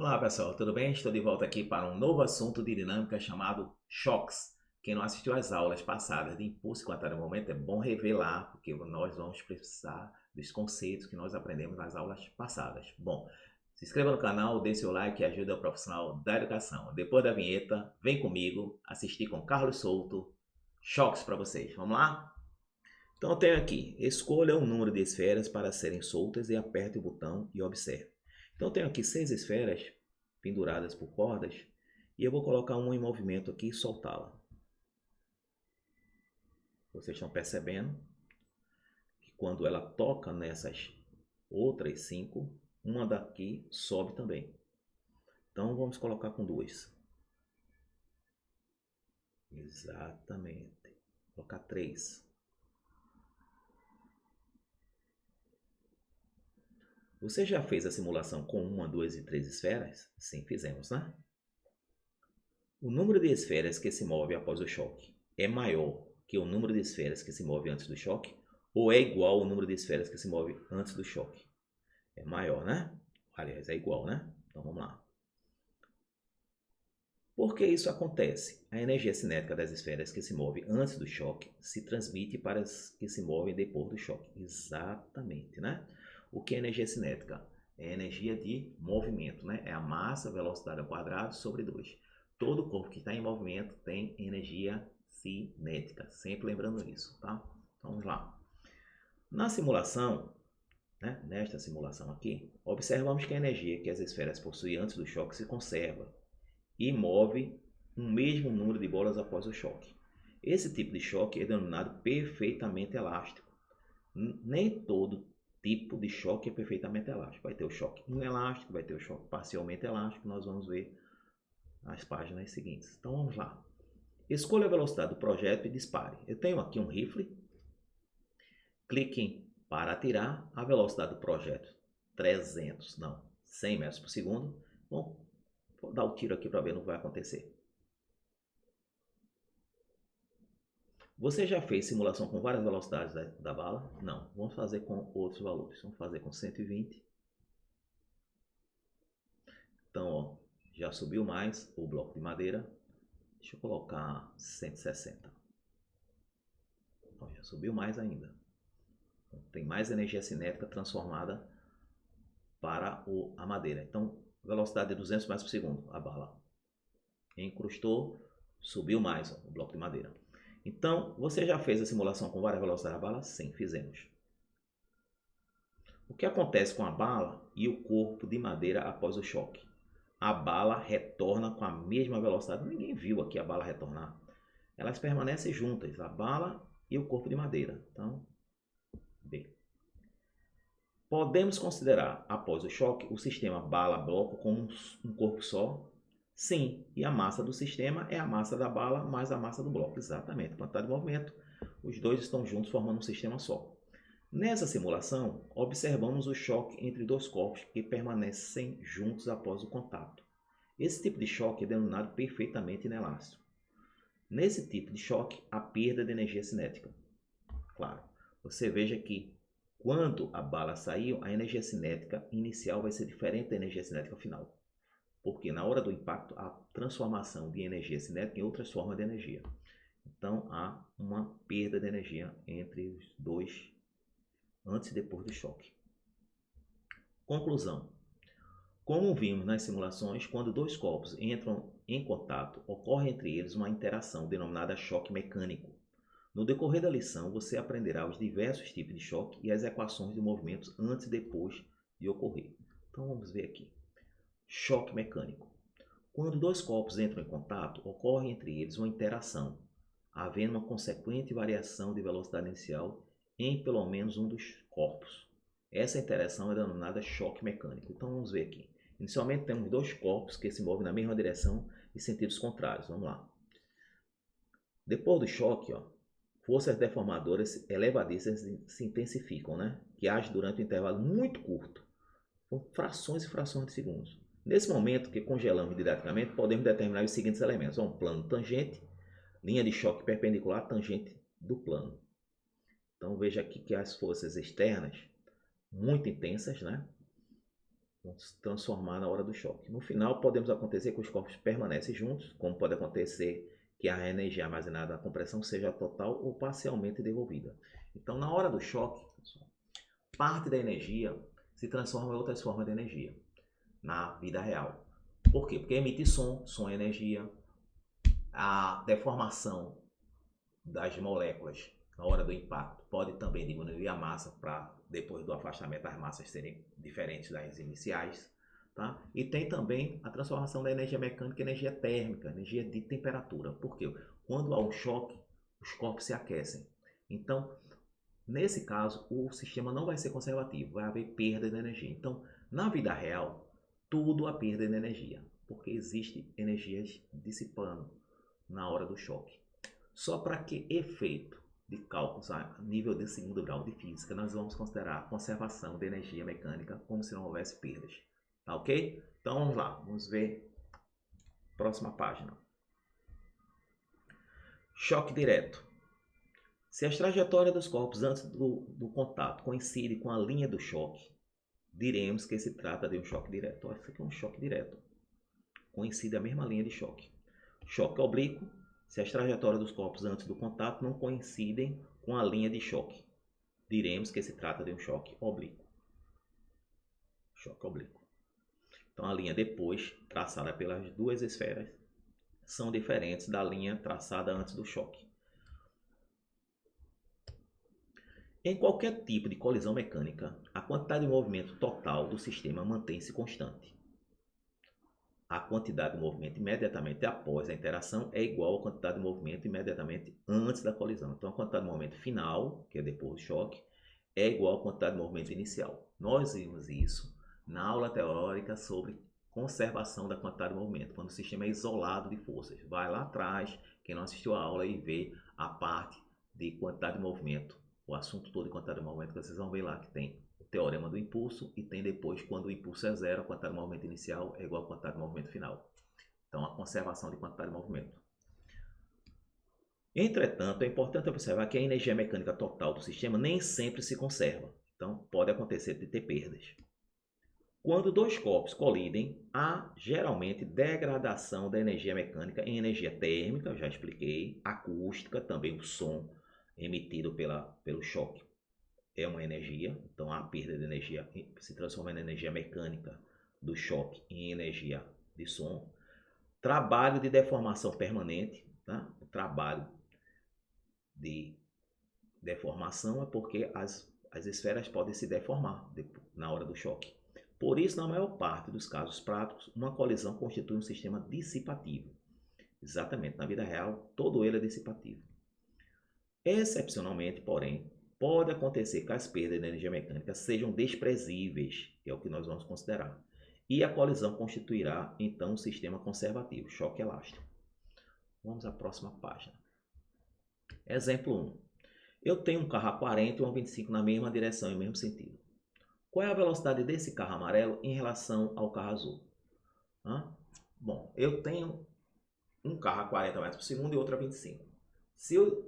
Olá pessoal, tudo bem? Estou de volta aqui para um novo assunto de dinâmica chamado choques. Quem não assistiu às aulas passadas de impulso e quantidade de momento é bom rever lá, porque nós vamos precisar dos conceitos que nós aprendemos nas aulas passadas. Bom, se inscreva no canal, dê seu like e ajude o profissional da educação. Depois da vinheta, vem comigo assistir com Carlos Souto choques para vocês. Vamos lá? Então eu tenho aqui, escolha um número de esferas para serem soltas e aperte o botão e observe. Então eu tenho aqui 6 esferas penduradas por cordas e eu vou colocar uma em movimento aqui e soltá-la. Vocês estão percebendo que quando ela toca nessas outras 5, uma daqui sobe também. Então vamos colocar com 2. Exatamente. Vou colocar 3. Você já fez a simulação com 1, 2 e 3 esferas? Sim, fizemos, né? O número de esferas que se move após o choque é maior que o número de esferas que se move antes do choque? Ou é igual ao número de esferas que se move antes do choque? É maior, né? Aliás, é igual, né? Então vamos lá. Por que isso acontece? A energia cinética das esferas que se movem antes do choque se transmite para as que se movem depois do choque. Exatamente, né? O que é energia cinética? É energia de movimento, né? É a massa, velocidade ao quadrado sobre 2. Todo corpo que está em movimento tem energia cinética. Sempre lembrando isso, tá? Então vamos lá. Na simulação, né? Nesta simulação aqui, observamos que a energia que as esferas possuem antes do choque se conserva e move um mesmo número de bolas após o choque. Esse tipo de choque é denominado perfeitamente elástico. Nem todo tipo de choque é perfeitamente elástico. Vai ter o choque inelástico, vai ter o choque parcialmente elástico. Nós vamos ver nas páginas seguintes. Então vamos lá. Escolha a velocidade do projétil e dispare. Eu tenho aqui um rifle. Clique em para atirar. A velocidade do projétil 100 metros por segundo. Bom, vou dar o tiro aqui para ver o que vai acontecer. Você já fez simulação com várias velocidades da bala? Não. Vamos fazer com outros valores. Vamos fazer com 120. Então, ó, já subiu mais o bloco de madeira. Deixa eu colocar 160. Ó, já subiu mais ainda. Tem mais energia cinética transformada para a madeira. Então, velocidade de 200 metros por segundo, a bala. Encrustou, subiu mais ó, o bloco de madeira. Então, você já fez a simulação com várias velocidades da bala? Sim, fizemos. O que acontece com a bala e o corpo de madeira após o choque? A bala retorna com a mesma velocidade. Ninguém viu aqui a bala retornar. Elas permanecem juntas, a bala e o corpo de madeira. Então, B. Podemos considerar, após o choque, o sistema bala-bloco como um corpo só? Sim, e a massa do sistema é a massa da bala mais a massa do bloco. Exatamente, quantidade de movimento, os dois estão juntos formando um sistema só. Nessa simulação, observamos o choque entre dois corpos que permanecem juntos após o contato. Esse tipo de choque é denominado perfeitamente inelástico. Nesse tipo de choque, há perda de energia cinética. Claro, você veja que quando a bala saiu, a energia cinética inicial vai ser diferente da energia cinética final. Porque na hora do impacto, há transformação de energia cinética em outras formas de energia. Então, há uma perda de energia entre os dois antes e depois do choque. Conclusão. Como vimos nas simulações, quando dois corpos entram em contato, ocorre entre eles uma interação denominada choque mecânico. No decorrer da lição, você aprenderá os diversos tipos de choque e as equações de movimentos antes e depois de ocorrer. Então vamos ver aqui. Choque mecânico. Quando dois corpos entram em contato, ocorre entre eles uma interação, havendo uma consequente variação de velocidade inicial em pelo menos um dos corpos. Essa interação é denominada choque mecânico. Então vamos ver aqui. Inicialmente temos dois corpos que se movem na mesma direção em sentidos contrários. Vamos lá. Depois do choque, ó, forças deformadoras elevadíssimas se intensificam, né? Que agem durante um intervalo muito curto, com frações e frações de segundos. Nesse momento que congelamos didaticamente, podemos determinar os seguintes elementos. Um plano tangente, linha de choque perpendicular, tangente do plano. Então veja aqui que as forças externas, muito intensas, né? vão se transformar na hora do choque. No final, podemos acontecer que os corpos permanecem juntos, como pode acontecer que a energia armazenada na compressão seja total ou parcialmente devolvida. Então, na hora do choque, parte da energia se transforma em outras formas de energia na vida real. Por quê? Porque emite som é energia, a deformação das moléculas na hora do impacto pode também diminuir a massa para depois do afastamento as massas serem diferentes das iniciais. Tá? E tem também a transformação da energia mecânica em energia térmica, energia de temperatura. Por quê? Quando há um choque, os corpos se aquecem. Então, nesse caso, o sistema não vai ser conservativo, vai haver perda de energia. Então, na vida real, tudo há perda de energia, porque existe energias dissipando na hora do choque. Só para que efeito de cálculos a nível de segundo grau de física, nós vamos considerar a conservação de energia mecânica como se não houvesse perdas. Tá ok? Então vamos lá, vamos ver. Próxima página. Choque direto. Se as trajetórias dos corpos antes do contato coincidem com a linha do choque, diremos que se trata de um choque direto. Olha, isso aqui é um choque direto. Coincide a mesma linha de choque. Choque oblíquo. Se as trajetórias dos corpos antes do contato não coincidem com a linha de choque, diremos que se trata de um choque oblíquo. Choque oblíquo. Então, a linha depois, traçada pelas duas esferas, são diferentes da linha traçada antes do choque. Em qualquer tipo de colisão mecânica, a quantidade de movimento total do sistema mantém-se constante. A quantidade de movimento imediatamente após a interação é igual à quantidade de movimento imediatamente antes da colisão. Então, a quantidade de movimento final, que é depois do choque, é igual à quantidade de movimento inicial. Nós vimos isso na aula teórica sobre conservação da quantidade de movimento, quando o sistema é isolado de forças. Vai lá atrás, quem não assistiu a aula, e vê a parte de quantidade de movimento, o assunto todo de quantidade de movimento, que vocês vão ver lá que tem teorema do impulso e tem depois, quando o impulso é zero, a quantidade de movimento inicial é igual à quantidade de movimento final. Então, a conservação de quantidade de movimento. Entretanto, é importante observar que a energia mecânica total do sistema nem sempre se conserva. Então, pode acontecer de ter perdas. Quando dois corpos colidem, há geralmente degradação da energia mecânica em energia térmica, já expliquei, acústica, também o som emitido pelo choque é uma energia, então a perda de energia se transforma em energia mecânica do choque em energia de som. Trabalho de deformação permanente, tá? O trabalho de deformação é porque as esferas podem se deformar na hora do choque. Por isso, na maior parte dos casos práticos, uma colisão constitui um sistema dissipativo. Exatamente, na vida real, todo ele é dissipativo. Excepcionalmente, porém, pode acontecer que as perdas de energia mecânica sejam desprezíveis, que é o que nós vamos considerar, e a colisão constituirá, então, um sistema conservativo, choque elástico. Vamos à próxima página. Exemplo 1. Eu tenho um carro a 40 e um a 25 na mesma direção e no mesmo sentido. Qual é a velocidade desse carro amarelo em relação ao carro azul? Bom, eu tenho um carro a 40 metros por segundo e outro a 25. Se eu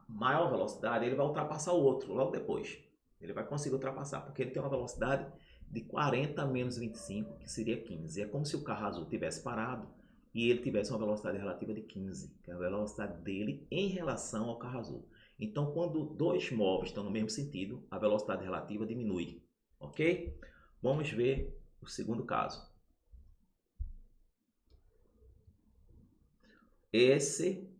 maior velocidade, ele vai ultrapassar o outro logo depois. Ele vai conseguir ultrapassar, porque ele tem uma velocidade de 40 menos 25, que seria 15. É como se o carro azul tivesse parado e ele tivesse uma velocidade relativa de 15, que é a velocidade dele em relação ao carro azul. Então, quando dois móveis estão no mesmo sentido, a velocidade relativa diminui. Ok? Vamos ver o segundo caso. Esse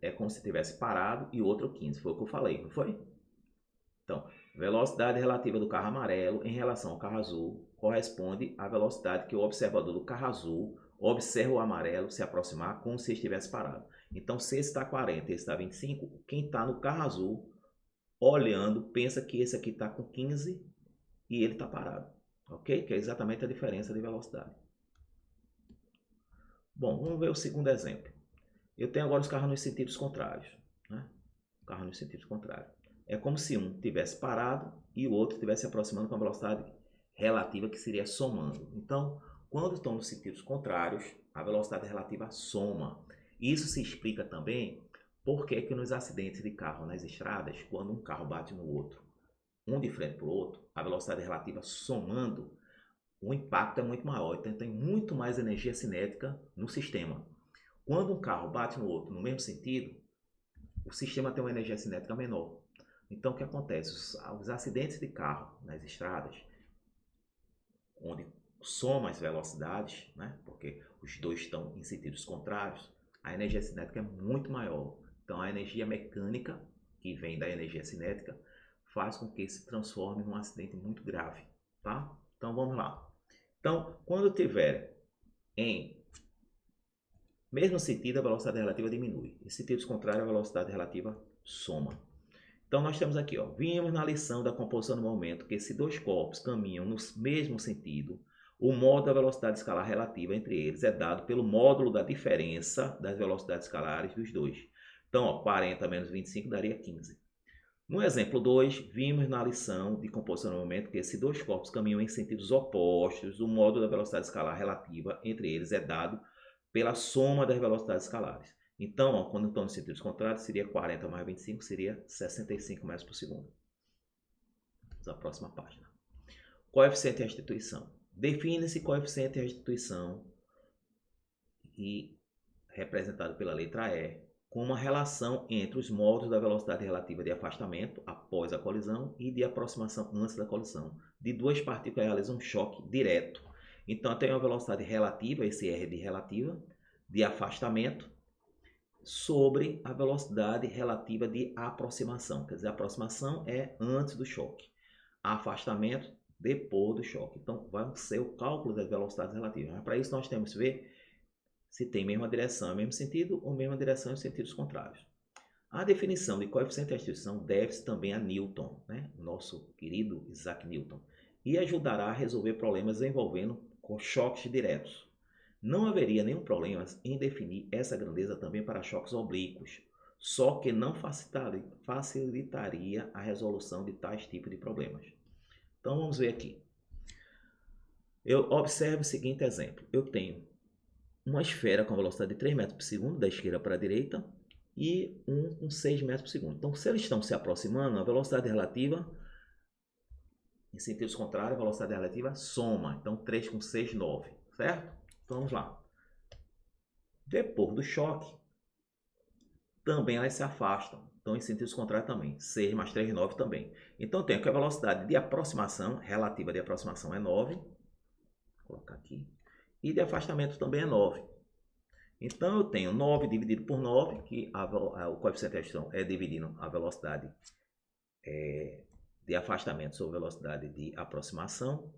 é como se tivesse parado e outro 15. Foi o que eu falei, não foi? Então, velocidade relativa do carro amarelo em relação ao carro azul corresponde à velocidade que o observador do carro azul observa o amarelo se aproximar como se estivesse parado. Então, se esse está 40 e esse está 25, quem está no carro azul, olhando, pensa que esse aqui está com 15 e ele está parado. Ok? Que é exatamente a diferença de velocidade. Bom, vamos ver o segundo exemplo. Eu tenho agora os carros nos sentidos contrários. Né? Carro nos sentidos contrários. É como se um tivesse parado e o outro estivesse se aproximando com a velocidade relativa, que seria somando. Então, quando estão nos sentidos contrários, a velocidade relativa soma. Isso se explica também por que nos acidentes de carro nas estradas, quando um carro bate no outro, um de frente para o outro, a velocidade relativa somando, o impacto é muito maior. Então tem muito mais energia cinética no sistema. Quando um carro bate no outro no mesmo sentido, o sistema tem uma energia cinética menor. Então o que acontece? Os acidentes de carro nas estradas, onde soma as velocidades, né? Porque os dois estão em sentidos contrários, a energia cinética é muito maior. Então a energia mecânica, que vem da energia cinética, faz com que se transforme num acidente muito grave, tá? Então vamos lá. Então, quando tiver em mesmo sentido, a velocidade relativa diminui. Em sentidos contrários, a velocidade relativa soma. Então nós temos aqui, ó, vimos na lição da composição do momento que se dois corpos caminham no mesmo sentido, o módulo da velocidade escalar relativa entre eles é dado pelo módulo da diferença das velocidades escalares dos dois. Então, ó, 40 menos 25 daria 15. No exemplo 2, vimos na lição de composição do momento que se dois corpos caminham em sentidos opostos, o módulo da velocidade escalar relativa entre eles é dado pela soma das velocidades escalares. Então, ó, quando estão em sentidos contrários, seria 40 mais 25, seria 65 metros por segundo. Vamos à próxima página. Coeficiente de restituição. Define-se coeficiente de restituição, e representado pela letra E, com uma relação entre os módulos da velocidade relativa de afastamento após a colisão e de aproximação antes da colisão, de duas partículas que realizam um choque direto. Então, eu tenho a velocidade relativa, esse R de relativa, de afastamento, sobre a velocidade relativa de aproximação. Quer dizer, a aproximação é antes do choque, afastamento depois do choque. Então, vai ser o cálculo das velocidades relativas. Mas para isso, nós temos que ver se tem mesma direção, mesmo sentido, ou mesma direção em sentidos contrários. A definição de coeficiente de restituição deve-se também a Newton, né? Nosso querido Isaac Newton, e ajudará a resolver problemas envolvendo choques diretos. Não haveria nenhum problema em definir essa grandeza também para choques oblíquos, só que não facilitaria a resolução de tais tipos de problemas. Então vamos ver aqui. Eu observo o seguinte exemplo. Eu tenho uma esfera com velocidade de 3 metros por segundo, da esquerda para a direita, e um com 6 metros por segundo. Então, se eles estão se aproximando, a velocidade relativa, em sentidos contrários, a velocidade relativa soma. Então, 3 com 6, 9, certo? Então, vamos lá. Depois do choque, também elas se afastam. Então, em sentidos contrários também. 6 mais 3, 9 também. Então, eu tenho que a velocidade de aproximação, relativa de aproximação é 9. Vou colocar aqui. E de afastamento também é 9. Então, eu tenho 9 dividido por 9, que o coeficiente de restrição é dividindo a velocidade de afastamento sobre a velocidade de aproximação.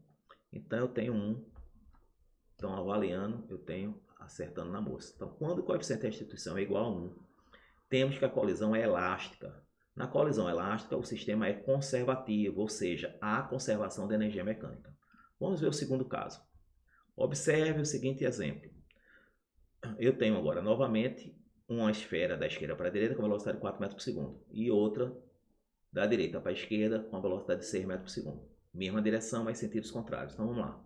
Então, eu tenho 1. Então, avaliando, eu tenho acertando na moça. Então, quando o coeficiente de restituição é igual a 1, temos que a colisão é elástica. Na colisão elástica, o sistema é conservativo, ou seja, há conservação de energia mecânica. Vamos ver o segundo caso. Observe o seguinte exemplo. Eu tenho agora, novamente, uma esfera da esquerda para a direita com velocidade de 4 metros por segundo e outra da direita para a esquerda com a velocidade de 6 metros por segundo. Mesma direção, mas sentidos contrários. Então, vamos lá.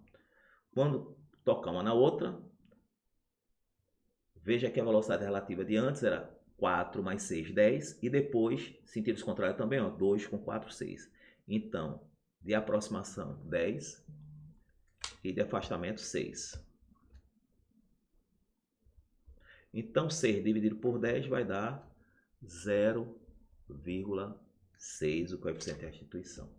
Quando tocar uma na outra, veja que a velocidade relativa de antes era 4 mais 6, 10. E depois, sentidos contrários também, ó, 2 com 4, 6. Então, de aproximação, 10. E de afastamento, 6. Então, 6 dividido por 10 vai dar 0,6 o coeficiente de restituição.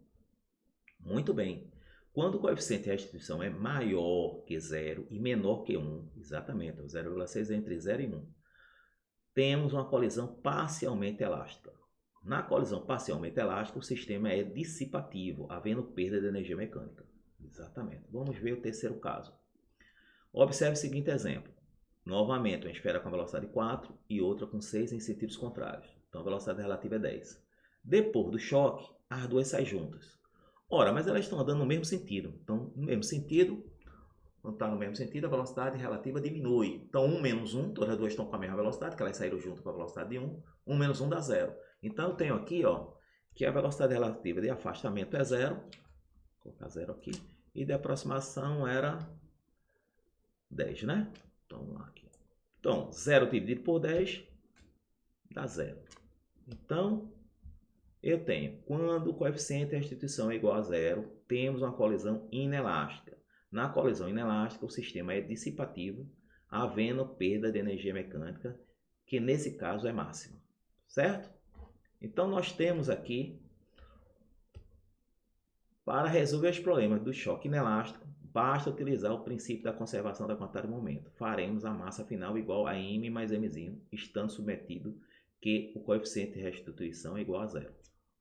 Muito bem. Quando o coeficiente de restituição é maior que 0 e menor que 1, exatamente, 0,6 é entre 0 e 1, temos uma colisão parcialmente elástica. Na colisão parcialmente elástica, o sistema é dissipativo, havendo perda de energia mecânica. Exatamente. Vamos ver o terceiro caso. Observe o seguinte exemplo. Novamente, uma esfera com velocidade 4 e outra com 6 em sentidos contrários. Então, a velocidade relativa é 10. Depois do choque, as duas saem juntas. Ora, mas elas estão andando no mesmo sentido. Então, no mesmo sentido, quando está no mesmo sentido, a velocidade relativa diminui. Então, 1 menos 1, todas as duas estão com a mesma velocidade, que elas saíram junto com a velocidade de 1. 1 menos 1 dá 0. Então, eu tenho aqui, ó, que a velocidade relativa de afastamento é 0. Vou colocar 0 aqui. E de aproximação era 10, né? Então, vamos lá aqui. Então, 0 dividido por 10 dá 0. Então, Eu tenho, quando o coeficiente de restituição é igual a zero, temos uma colisão inelástica. Na colisão inelástica, o sistema é dissipativo, havendo perda de energia mecânica, que nesse caso é máxima, certo? Então, nós temos aqui, para resolver os problemas do choque inelástico, basta utilizar o princípio da conservação da quantidade de momento. Faremos a massa final igual a m mais mzinho, estando submetido que o coeficiente de restituição é igual a zero.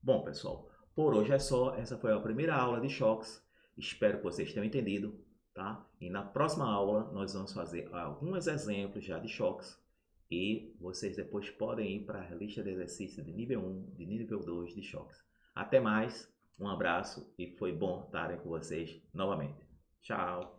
Bom, pessoal, por hoje é só. Essa foi a primeira aula de choques. Espero que vocês tenham entendido, tá? E na próxima aula nós vamos fazer alguns exemplos já de choques e vocês depois podem ir para a lista de exercícios de nível 1, de nível 2 de choques. Até mais, um abraço e foi bom estarem com vocês novamente. Tchau!